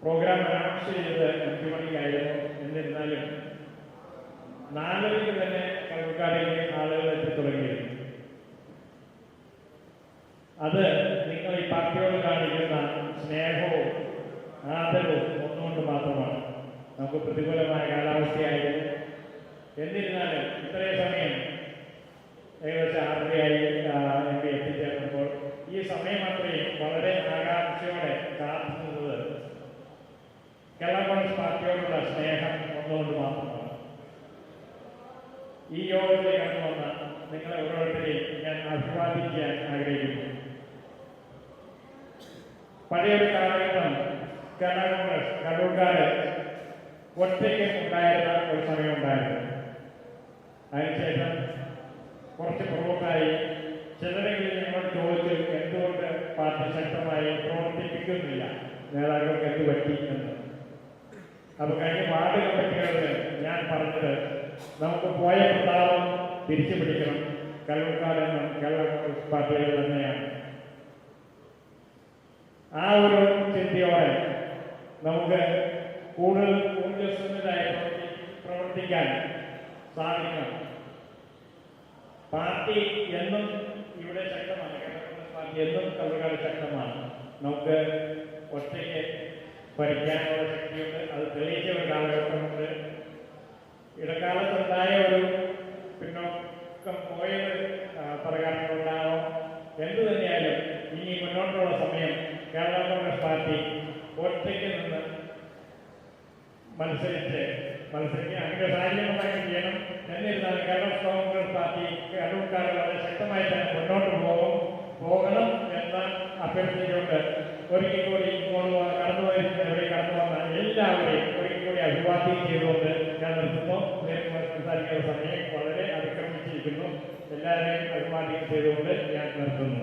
Programme announce ചെയ്തത് 5 മണിക്കായിരുന്നു. എന്നിരുന്നാലും 4 തന്നെ കള്ളക്കാരിലെ ആളുകൾ എത്തി തുടങ്ങിയിരുന്നു. അത് നിങ്ങൾ ഈ പാർട്ടിയോട് കാണിക്കുന്ന സ്നേഹവും ആദരവും ഒന്നുകൊണ്ട് മാത്രമാണ്. നമുക്ക് പ്രതികൂലമായ കാലാവസ്ഥയായിരുന്നു. എന്നിരുന്നാലും ഇത്രയും സമയം ഏകദേശം 6:30 MP എത്തിച്ചേർന്നപ്പോൾ ഈ സമയം അത്രയും വളരെ ആകാംക്ഷയോടെ കാത്തുനിന്നത് കേരള കോൺഗ്രസ് പാർട്ടിയോടുള്ള സ്നേഹം ഒന്നുകൊണ്ട് മാത്രമാണ്. ഈ യോഗത്തിൽ കടന്നു വന്ന നിങ്ങളെ ഓരോരുത്തരെയും ഞാൻ അഭിവാദിക്കാൻ ആഗ്രഹിക്കുന്നു. പഴയൊരു കാലഘട്ടം കേരള കോൺഗ്രസ് കണ്ണൂർക്കാര് ഒറ്റയ്ക്ക് ഉണ്ടായിരുന്ന ഒരു സമയമുണ്ടായിരുന്നു. അതിനുശേഷം കുറച്ച് പുറകോട്ടായി ചിലരെങ്കിലും ഞങ്ങൾ ചോദിച്ചു എന്തുകൊണ്ട് പാർട്ടി ശക്തമായി പ്രവർത്തിപ്പിക്കുന്നില്ല, നേതാക്കൾക്ക് എന്ത് പറ്റി എന്ന്. അപ്പൊ കഴിഞ്ഞ വാർഡ് കമ്മിറ്റികളിൽ ഞാൻ പറഞ്ഞത് നമുക്ക് പോയ പ്രതാപം തിരിച്ചു പിടിക്കണം, കല്ലൂർക്കാരെന്നും കേരള കോൺഗ്രസ് പാർട്ടികൾ തന്നെയാണ്. ആ ഒരു ചിന്തയോടെ നമുക്ക് കൂടുതൽ ഊർജ്ജസ്വലരായി പ്രവർത്തിക്കാൻ സാധിക്കണം. പാർട്ടി എന്നും ഇവിടെ ശക്തമാണ്, കേരള കോൺഗ്രസ് പാർട്ടി എന്നും കള്ളൂർക്കാട് ശക്തമാണ്. നമുക്ക് ഒറ്റയ്ക്ക് ഭരിക്കാനുള്ള ശക്തിയുണ്ട്. അത് തെളിയിച്ച ഒരു കാലഘട്ടമുണ്ട്. ഇടക്കാലത്തുണ്ടായ ഒരു പിന്നോക്കം പോയത് പല കാരണങ്ങളുണ്ടാവും. എന്തു തന്നെയായാലും ഇനി മുന്നോട്ടുള്ള സമയം കേരള കോൺഗ്രസ് പാർട്ടി ഒറ്റയ്ക്ക് നിന്ന് മത്സരിക്കാൻ അങ്ങനെ സാഹചര്യങ്ങളായി ചെയ്യണം. എന്നിരുന്നാലും കേരള കോൺഗ്രസ് പാർട്ടി കണ്ണൂർക്കാർ വളരെ ശക്തമായി തന്നെ മുന്നോട്ട് പോകണം എന്ന അഭ്യർത്ഥിച്ചുകൊണ്ട് ഒരിക്കൽ കൂടി ഇങ്ങോട്ട് കടന്നു വന്ന എല്ലാവരെയും ഒരിക്കൽ കൂടി അഭിവാദ്യം ചെയ്തുകൊണ്ട് ഞാൻ നിർത്തുന്നു. സംസാരിക്കുന്ന സമയം വളരെ അതിക്രമിച്ചിരിക്കുന്നു. എല്ലാവരെയും അഭിവാദ്യം ചെയ്തുകൊണ്ട് ഞാൻ നിർത്തുന്നു.